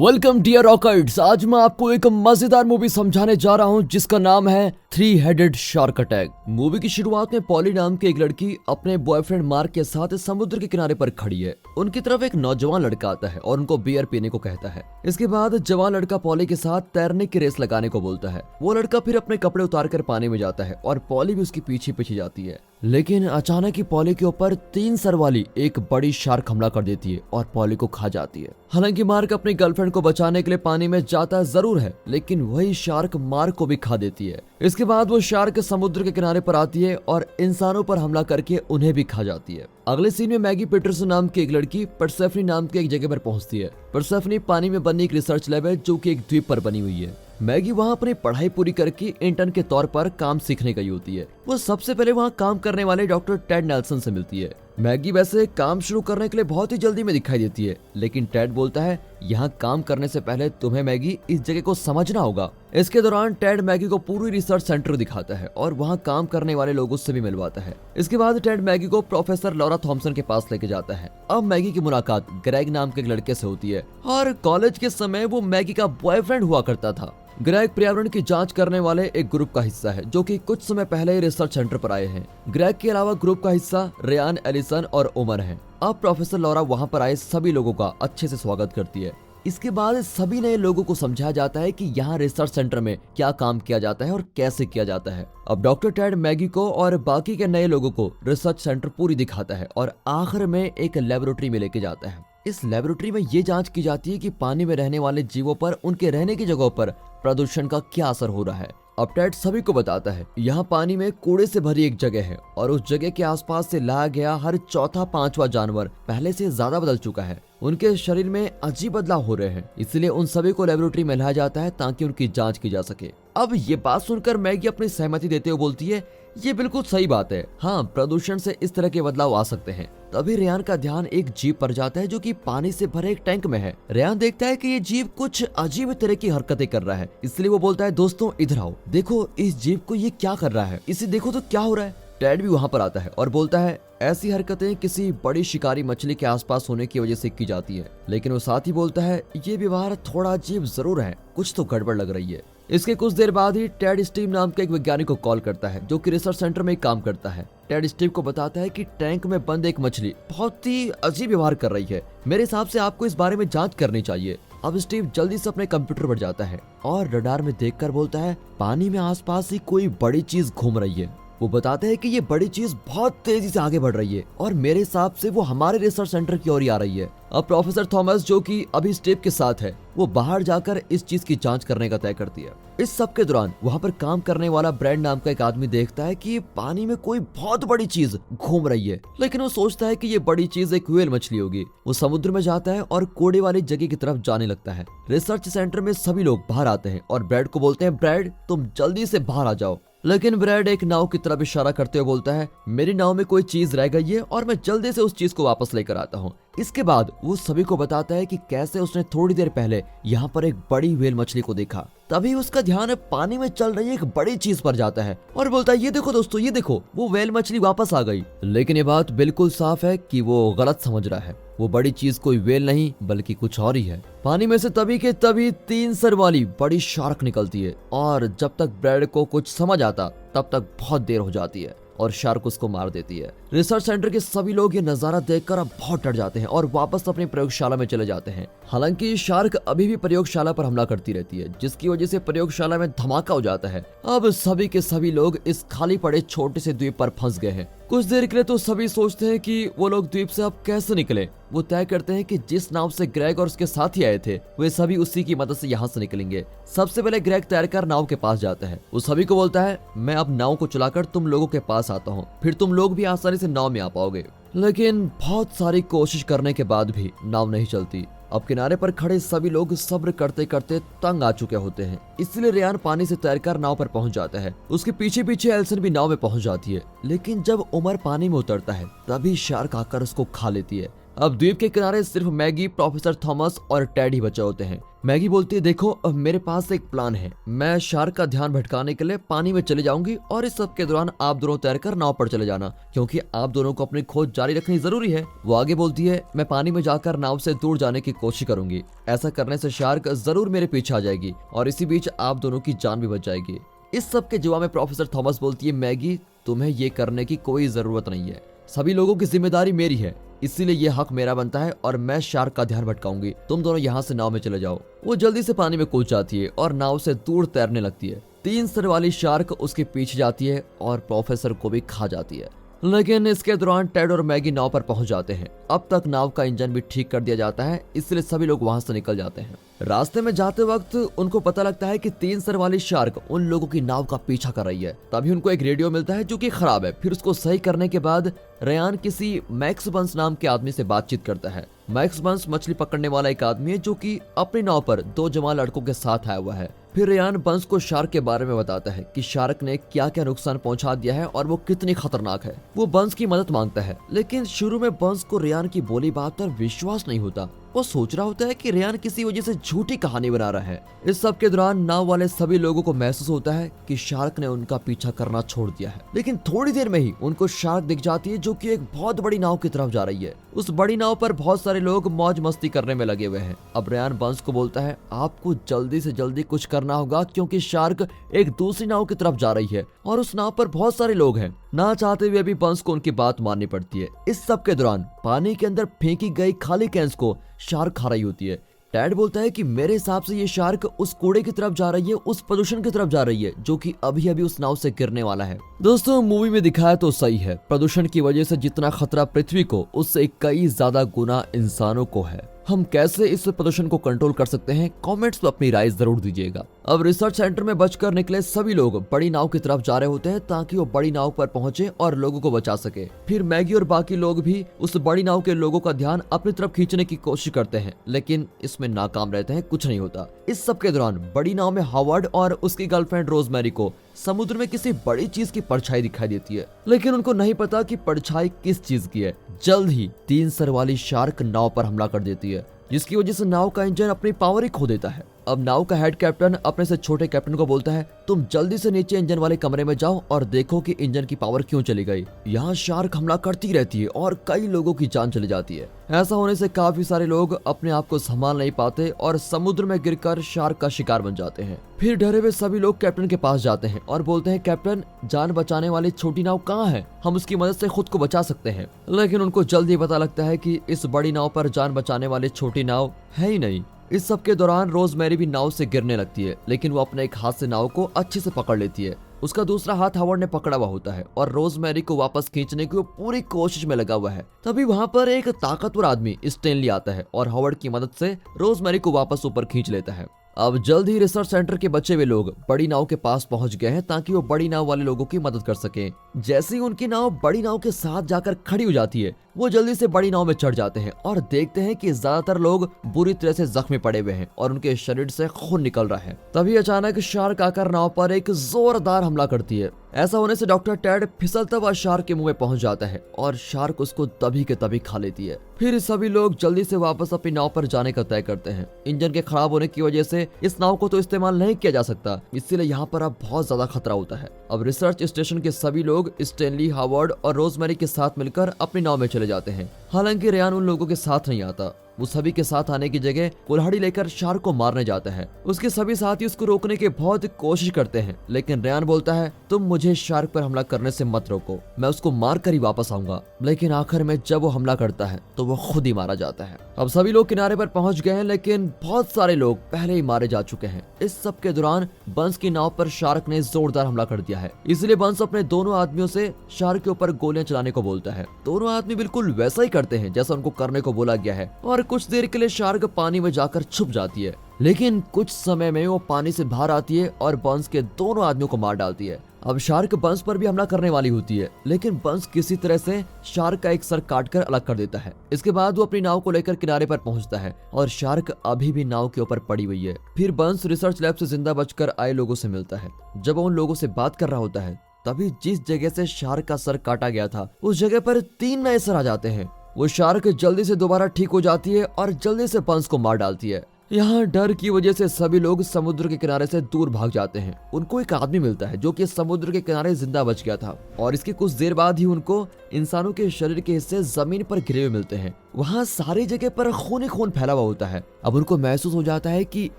Welcome dear रॉकर्ट्स। आज मैं आपको एक मजेदार मूवी समझाने जा रहा हूं जिसका नाम है three headed shark attack. Movie की शुरुआत में पॉली नाम की एक लड़की अपने बॉयफ्रेंड मार्क के साथ समुद्र के किनारे पर खड़ी है। उनकी तरफ एक नौजवान लड़का आता है और उनको बियर पीने को कहता है। इसके बाद जवान लड़का पॉली के साथ तैरने की रेस लगाने को बोलता है। वो लड़का फिर अपने कपड़े उतार कर पानी में जाता है और पॉली भी उसके पीछे पीछे जाती है। लेकिन अचानक ही पॉली के ऊपर 3 सर वाली एक बड़ी शार्क हमला कर देती है और पॉली को खा जाती है। हालांकि मार्क अपनी गर्लफ्रेंड को बचाने के लिए पानी में जाता जरूर है, लेकिन वही शार्क मार्क को भी खा देती है। इसके बाद वो शार्क समुद्र के किनारे पर आती है और इंसानों पर हमला करके उन्हें भी खा जाती है। अगले सीन में मैगी पीटरसन नाम की एक लड़की परसेफनी नाम की एक जगह पर पहुंचती है। परसेफनी पानी में बनी एक रिसर्च लैब है जो कि एक द्वीप पर बनी हुई है। मैगी वहां अपनी पढ़ाई पूरी करके इंटर्न के तौर पर काम सीखने गई होती है। वो सबसे पहले वहां काम करने वाले डॉक्टर टेड नेल्सन से मिलती है। मैगी वैसे काम शुरू करने के लिए बहुत ही जल्दी में दिखाई देती है, लेकिन टेड बोलता है यहाँ काम करने से पहले तुम्हें मैगी इस जगह को समझना होगा। इसके दौरान टेड मैगी को पूरी रिसर्च सेंटर दिखाता है और वहाँ काम करने वाले लोगों से भी मिलवाता है। इसके बाद टेड मैगी को प्रोफेसर लॉरा थॉम्सन के पास लेके जाता है। अब मैगी की मुलाकात ग्रेग नाम के एक लड़के से होती है और कॉलेज के समय वो मैगी का बॉयफ्रेंड हुआ करता था। ग्रेग पर्यावरण की जांच करने वाले एक ग्रुप का हिस्सा है जो कि कुछ समय पहले ही रिसर्च सेंटर पर आए हैं। ग्रेग के अलावा ग्रुप का हिस्सा रेयान, एलिसन और उमर है। अब प्रोफेसर लॉरा वहां पर आए सभी लोगों का अच्छे से स्वागत करती है। इसके बाद सभी नए लोगों को समझाया जाता है कि यहाँ रिसर्च सेंटर में क्या काम किया जाता है और कैसे किया जाता है। अब डॉक्टर टेड मैगी को और बाकी के नए लोगों को रिसर्च सेंटर पूरी दिखाता है और आखिर में एक लेबोरेटरी में लेके जाता है। इस लेबोरेटरी में ये जांच की जाती है कि पानी में रहने वाले जीवों पर उनके रहने की जगहों पर प्रदूषण का क्या असर हो रहा है। अब टेड सभी को बताता है यहाँ पानी में कूड़े से भरी एक जगह है और उस जगह के आसपास से लाया गया हर चौथा पांचवा जानवर पहले से ज्यादा बदल चुका है। उनके शरीर में अजीब बदलाव हो रहे हैं, इसलिए उन सभी को लेबोरेटरी में लाया जाता है ताकि उनकी जांच की जा सके। अब ये बात सुनकर मैगी अपनी सहमति देते हुए बोलती है ये बिल्कुल सही बात है, हाँ प्रदूषण से इस तरह के बदलाव आ सकते हैं। तभी रेयान का ध्यान एक जीव पर जाता है जो कि पानी से भरे एक टैंक में है। रेयान देखता है कि ये जीव कुछ अजीब तरह की हरकतें कर रहा है, इसलिए वो बोलता है दोस्तों इधर आओ, देखो इस जीव को ये क्या कर रहा है, इसे देखो तो क्या हो रहा है। टेड भी वहाँ पर आता है और बोलता है ऐसी हरकतें किसी बड़ी शिकारी मछली के आसपास होने की वजह से की जाती है, लेकिन वो साथ ही बोलता है ये व्यवहार थोड़ा अजीब जरूर है, कुछ तो गड़बड़ लग रही है। इसके कुछ देर बाद ही टेड स्टीव नाम के एक वैज्ञानिक को कॉल करता है जो कि रिसर्च सेंटर में काम करता है। टेड स्टीव को बताता है कि टैंक में बंद एक मछली बहुत ही अजीब व्यवहार कर रही है, मेरे हिसाब से आपको इस बारे में जांच करनी चाहिए। अब स्टीव जल्दी से अपने कंप्यूटर पर जाता है और रडार में देखकर बोलता है पानी में आसपास ही कोई बड़ी चीज घूम रही है। वो बताते हैं कि ये बड़ी चीज बहुत तेजी से आगे बढ़ रही है और मेरे हिसाब से वो हमारे रिसर्च सेंटर की ओर ही आ रही है। अब प्रोफेसर थॉमस जो कि अभी स्टीव के साथ है, वो बाहर जाकर इस चीज की जांच करने का तय करती है। इस सब के दौरान वहाँ पर काम करने वाला ब्रैंड नाम का एक आदमी देखता है कि पानी में कोई बहुत बड़ी चीज घूम रही है, लेकिन वो सोचता है कि ये बड़ी चीज एक व्हेल मछली होगी। वो समुद्र में जाता है और कोड़े वाली जगह की तरफ जाने लगता है। रिसर्च सेंटर में सभी लोग बाहर आते हैं और ब्रैड को बोलते हैं ब्रैड तुम जल्दी से बाहर आ जाओ, लेकिन ब्रैड एक नाव की तरफ इशारा करते हुए बोलता है मेरी नाव में कोई चीज रह गई है और मैं जल्दी से उस चीज को वापस लेकर आता हूँ। इसके बाद वो सभी को बताता है कि कैसे उसने थोड़ी देर पहले यहाँ पर एक बड़ी व्हेल मछली को देखा। तभी उसका ध्यान पानी में चल रही एक बड़ी चीज पर जाता है और बोलता है ये देखो दोस्तों, ये देखो वो व्हेल मछली वापस आ गई। लेकिन ये बात बिल्कुल साफ है कि वो गलत समझ रहा है। वो बड़ी चीज कोई व्हेल नहीं बल्कि कुछ और ही है। पानी में से तभी के तभी 3 सर वाली बड़ी शार्क निकलती है और जब तक ब्रैड को कुछ समझ आता तब तक बहुत देर हो जाती है और शार्क उसको मार देती है। रिसर्च सेंटर के सभी लोग ये नजारा देखकर अब बहुत डर जाते हैं और वापस अपनी प्रयोगशाला में चले जाते हैं। हालांकि शार्क अभी भी प्रयोगशाला पर हमला करती रहती है, जिसकी वजह से प्रयोगशाला में धमाका हो जाता है। अब सभी के सभी लोग इस खाली पड़े छोटे से द्वीप पर फंस गए हैं। कुछ देर के लिए तो सभी सोचते हैं कि वो लोग द्वीप से अब कैसे निकले। वो तय करते हैं कि जिस नाव से ग्रेग और उसके साथी आए थे वे सभी उसी की मदद से यहाँ से निकलेंगे। सबसे पहले ग्रेग तैरकर नाव के पास जाता है। वो सभी को बोलता है मैं अब नाव को चलाकर तुम लोगों के पास आता हूँ, फिर तुम लोग भी आसानी से नाव में आ पाओगे। लेकिन बहुत सारी कोशिश करने के बाद भी नाव नहीं चलती। अब किनारे पर खड़े सभी लोग सब्र करते करते तंग आ चुके होते हैं, इसलिए रेयान पानी से तैरकर नाव पर पहुंच जाता है। उसके पीछे पीछे एल्सन भी नाव में पहुंच जाती है, लेकिन जब उमर पानी में उतरता है तभी शार्क आकर उसको खा लेती है। अब द्वीप के किनारे सिर्फ मैगी, प्रोफेसर थॉमस और टेड ही बचे होते हैं। मैगी बोलती है, देखो अब मेरे पास एक प्लान है। मैं शार्क का ध्यान भटकाने के लिए पानी में चले जाऊंगी और इस सब के दौरान आप दोनों तैरकर नाव पर चले जाना, क्योंकि आप दोनों को अपनी खोज जारी रखनी जरूरी है। वो आगे बोलती है, मैं पानी में जाकर नाव से दूर जाने की कोशिश करूंगी। ऐसा करने से शार्क जरूर मेरे पीछे आ जाएगी और इसी बीच आप दोनों की जान भी बच जाएगी। इस सब के जवाब में प्रोफेसर थॉमस बोलती है, मैगी तुम्हें ये करने की कोई जरूरत नहीं है। सभी लोगों की जिम्मेदारी मेरी है, इसीलिए ये हक मेरा बनता है और मैं शार्क का ध्यान भटकाऊंगी। तुम दोनों यहाँ से नाव में चले जाओ। वो जल्दी से पानी में कूद जाती है और नाव से दूर तैरने लगती है। 3 सर वाली शार्क उसके पीछे जाती है और प्रोफेसर को भी खा जाती है। लेकिन इसके दौरान टेड और मैगी नाव पर पहुंच जाते हैं। अब तक नाव का इंजन भी ठीक कर दिया जाता है, इसलिए सभी लोग वहां से निकल जाते हैं। रास्ते में जाते वक्त उनको पता लगता है कि 3 सर वाली शार्क उन लोगों की नाव का पीछा कर रही है। तभी उनको एक रेडियो मिलता है जो कि खराब है। फिर उसको सही करने के बाद रेयान किसी मैक्स बंस नाम के आदमी से बातचीत करता है। मैक्स बंस मछली पकड़ने वाला एक आदमी है जो कि अपनी नाव पर 2 जवान लड़कों के साथ आया हुआ है। फिर रेयान बंस को शार्क के बारे में बताता है कि शार्क ने क्या क्या नुकसान पहुंचा दिया है और वो कितनी खतरनाक है। वो बंस की मदद मांगता है, लेकिन शुरू में बंस को रेयान की बोली बात पर विश्वास नहीं होता। वो सोच रहा होता है कि रेयान किसी वजह से झूठी कहानी बना रहा है। इस सब के दौरान नाव वाले सभी लोगों को महसूस होता है कि शार्क ने उनका पीछा करना छोड़ दिया है। लेकिन थोड़ी देर में ही उनको शार्क दिख जाती है जो कि एक बहुत बड़ी नाव की तरफ जा रही है। उस बड़ी नाव पर बहुत सारे लोग मौज मस्ती करने में लगे हुए हैं। अब रेयान बंस को बोलता है, आपको जल्दी से जल्दी कुछ करना होगा, क्योंकि शार्क एक दूसरी नाव की तरफ जा रही है और उस नाव पर बहुत सारे लोग हैं। ना चाहते हुए भी बंस को उनकी बात माननी पड़ती है। इस सब के दौरान पानी के अंदर फेंकी गई खाली कैंस को शार्क खा रही होती है। टैड बोलता है कि मेरे हिसाब से ये शार्क उस कूड़े की तरफ जा रही है, उस प्रदूषण की तरफ जा रही है जो कि अभी अभी उस नाव से गिरने वाला है। दोस्तों, मूवी में दिखाया तो सही है, प्रदूषण की वजह से जितना खतरा पृथ्वी को, उससे कई ज्यादा गुना इंसानों को है। हम कैसे इस प्रदूषण को कंट्रोल कर सकते हैं, कमेंट्स में अपनी राय जरूर दीजिएगा। अब रिसर्च सेंटर में बचकर निकले सभी लोग बड़ी नाव की तरफ जा रहे होते हैं ताकि वो बड़ी नाव पर पहुंचे और लोगों को बचा सके। फिर मैगी और बाकी लोग भी उस बड़ी नाव के लोगों का ध्यान अपनी तरफ खींचने की कोशिश करते हैं, लेकिन इसमें नाकाम रहते हैं, कुछ नहीं होता। इस सब के दौरान बड़ी नाव में हावर्ड और उसकी गर्लफ्रेंड रोजमेरी को समुद्र में किसी बड़ी चीज की परछाई दिखाई देती है, लेकिन उनको नहीं पता कि परछाई किस चीज की है। जल्द ही 3 सर वाली शार्क नाव पर हमला कर देती है, जिसकी वजह से नाव का इंजन अपनी पावर ही खो देता है। अब नाव का हेड कैप्टन अपने से छोटे कैप्टन को बोलता है, तुम जल्दी से नीचे इंजन वाले कमरे में जाओ और देखो कि इंजन की पावर क्यों चली गई। यहाँ शार्क हमला करती रहती है और कई लोगों की जान चली जाती है। ऐसा होने से काफी सारे लोग अपने आप को संभाल नहीं पाते और समुद्र में गिरकर शार्क का शिकार बन जाते हैं। फिर डरे हुए सभी लोग कैप्टन के पास जाते हैं और बोलते हैं, कैप्टन, जान बचाने वाली छोटी नाव कहाँ है? हम उसकी मदद से खुद को बचा सकते हैं। लेकिन उनको जल्दी पता लगता है कि इस बड़ी नाव पर जान बचाने वाली छोटी नाव है ही नहीं। इस सब के दौरान रोजमेरी भी नाव से गिरने लगती है, लेकिन वो अपने एक हाथ से नाव को अच्छे से पकड़ लेती है। उसका दूसरा हाथ हावर्ड ने पकड़ा हुआ होता है और रोजमेरी को वापस खींचने की वो पूरी कोशिश में लगा हुआ है। तभी वहाँ पर एक ताकतवर आदमी स्टेनली आता है और हावर्ड की मदद से रोजमेरी को वापस ऊपर खींच लेता है। अब जल्द ही रिसर्च सेंटर के बचे हुए लोग बड़ी नाव के पास पहुंच गए हैं ताकि वो बड़ी नाव वाले लोगों की मदद कर सकें। जैसे ही उनकी नाव बड़ी नाव के साथ जाकर खड़ी हो जाती है, वो जल्दी से बड़ी नाव में चढ़ जाते हैं और देखते हैं कि ज्यादातर लोग बुरी तरह से जख्मी पड़े हुए हैं और उनके शरीर से खून निकल रहा है। तभी अचानक शार्क आकर नाव पर एक जोरदार हमला करती है। ऐसा होने से डॉक्टर टेड फिसलता हुआ शार्क के मुंह में पहुंच जाता है और शार्क उसको तभी के तभी खा लेती है। फिर सभी लोग जल्दी से वापस अपनी नाव पर जाने का तय करते हैं। इंजन के खराब होने की वजह से इस नाव को तो इस्तेमाल नहीं किया जा सकता, इसीलिए यहाँ पर अब बहुत ज्यादा खतरा होता है। अब रिसर्च स्टेशन के सभी लोग स्टेनली, हावर्ड और रोजमेरी के साथ मिलकर अपनी नाव में चले जाते हैं। हालांकि रेयान उन लोगों के साथ नहीं आता। वो सभी के साथ आने की जगह कुल्हाड़ी लेकर शार्क को मारने जाता है। उसके सभी साथी उसको रोकने की बहुत कोशिश करते हैं, लेकिन रेयान बोलता है, तुम मुझे शार्क पर हमला करने से मत रोको, मैं उसको मार कर ही वापस आऊंगा। लेकिन आखिर में जब वो हमला करता है तो वो खुद ही मारा जाता है। अब सभी लोग किनारे पर पहुंच गए हैं, लेकिन बहुत सारे लोग पहले ही मारे जा चुके हैं। इस सब के दौरान बंस की नाव पर शार्क ने जोरदार हमला कर दिया है, इसलिए बंस अपने दोनों आदमियों से शार्क के ऊपर गोलियां चलाने को बोलता है। दोनों आदमी बिल्कुल वैसा ही करते हैं जैसा उनको करने को बोला गया है और कुछ देर के लिए शार्क पानी में जाकर छुप जाती है। लेकिन कुछ समय में वो पानी से बाहर आती है और बंस के दोनों आदमियों को मार डालती है। अब शार्क बंस पर भी हमला करने वाली होती है, लेकिन बंस किसी तरह से शार्क का एक सर काटकर अलग कर देता है। इसके बाद वो अपनी नाव को लेकर किनारे पर पहुंचता है और शार्क अभी भी नाव के ऊपर पड़ी हुई है। फिर बंस रिसर्च लैब से जिंदा बचकर आए लोगों से मिलता है। जब वो उन लोगों से बात कर रहा होता है, तभी जिस जगह से शार्क का सर काटा गया था उस जगह पर 3 नए सर आ जाते हैं। वो शार्क जल्दी से दोबारा ठीक हो जाती है और जल्दी से पंच को मार डालती है। यहाँ डर की वजह से सभी लोग समुद्र के किनारे से दूर भाग जाते हैं। उनको एक आदमी मिलता है जो कि समुद्र के किनारे जिंदा बच गया था और इसके कुछ देर बाद ही उनको इंसानों के शरीर के हिस्से जमीन पर गिरे हुए मिलते हैं। वहाँ सारी जगह पर खून ही खून फैला हुआ होता है। अब उनको महसूस हो जाता है कि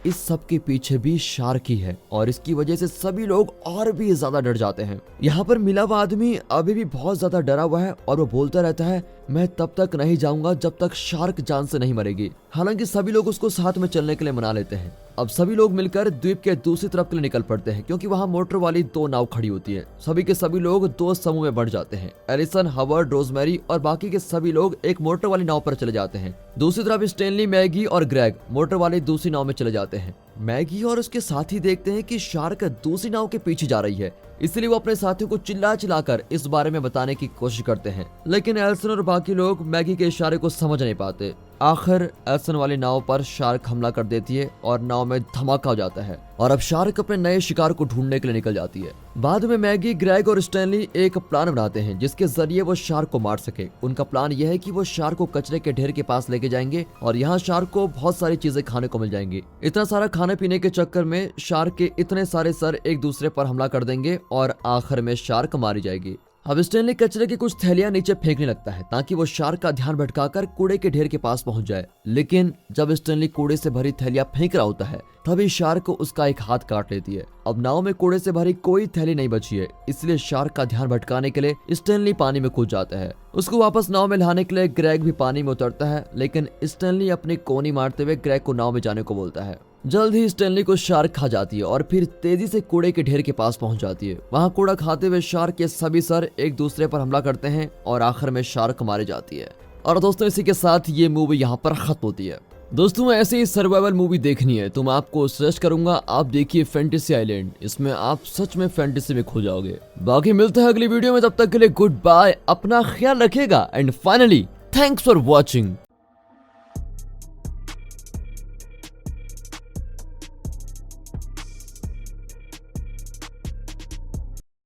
इस सब के पीछे भी शार्क ही है और इसकी वजह से सभी लोग और भी ज्यादा डर जाते हैं। यहाँ पर मिला हुआ आदमी अभी भी बहुत ज्यादा डरा हुआ है और वो बोलता रहता है, मैं तब तक नहीं जाऊंगा जब तक शार्क जान से नहीं मरेगी। हालांकि सभी लोग उसको साथ में चलने के लिए मना लेते हैं। अब सभी लोग मिलकर द्वीप के दूसरी तरफ के लिए निकल पड़ते हैं क्योंकि वहाँ मोटर वाली 2 नाव खड़ी होती है। सभी के सभी लोग 2 समूह में बढ़ जाते हैं। एलिसन, हवर्ड, रोजमेरी और बाकी के सभी लोग एक मोटर वाली नाव पर चले जाते हैं। दूसरी तरफ स्टेनली, मैगी और ग्रेग मोटर वाली दूसरी नाव में चले जाते हैं। मैगी और उसके साथी देखते हैं कि शार्क दूसरी नाव के पीछे जा रही है, इसलिए वो अपने साथियों को चिल्ला चिल्लाकर इस बारे में बताने की कोशिश करते हैं, लेकिन एल्सन और बाकी लोग मैगी के इशारे को समझ नहीं पाते। आखिर एल्सन वाली नाव पर शार्क हमला कर देती है और नाव में धमाका हो जाता है और अब शार्क अपने नए शिकार को ढूंढने के लिए निकल जाती है। बाद में मैगी, ग्रेग और स्टैनली एक प्लान बनाते हैं जिसके जरिए वो शार्क को मार सके। उनका प्लान यह है कि वो शार्क को कचरे के ढेर के पास लेके जाएंगे और यहाँ शार्क को बहुत सारी चीजें खाने को मिल जाएंगी। इतना सारा खाने पीने के चक्कर में शार्क के इतने सारे सर एक दूसरे पर हमला कर देंगे और आखिर में शार्क मारी जाएगी। अब स्टैनली कचरे की कुछ थैलियां नीचे फेंकने लगता है ताकि वो शार्क का ध्यान भटकाकर कूड़े के ढेर के पास पहुंच जाए, लेकिन जब स्टैनली कूड़े से भरी थैलियां फेंक रहा होता है तभी शार्क उसका एक हाथ काट लेती है। अब नाव में कूड़े से भरी कोई थैली नहीं बची है, इसलिए शार्क का ध्यान भटकाने के लिए स्टैनली पानी में कूद जाता है। उसको वापस नाव में लाने के लिए ग्रेग भी पानी में उतरता है, लेकिन स्टैनली अपनी कोनी मारते हुए ग्रेग को नाव में जाने को बोलता है। जल्द ही स्टैनली को शार्क खा जाती है और फिर तेजी से कूड़े के ढेर के पास पहुंच जाती है। वहां कूड़ा खाते हुए शार्क के सभी सर एक दूसरे पर हमला करते हैं और आखिर में शार्क मारी जाती है। और दोस्तों इसी के साथ ये मूवी यहाँ पर खत्म होती है। दोस्तों ऐसे ही सर्वाइवल मूवी देखनी है तो मैं आपको सजेस्ट करूंगा आप देखिए फैंटेसी आइलैंड। इसमें आप सच में फैंटेसी में खो जाओगे। बाकी मिलते हैं अगली वीडियो में, तब तक के लिए गुड बाय, अपना ख्याल रखिएगा and finally thanks for watching.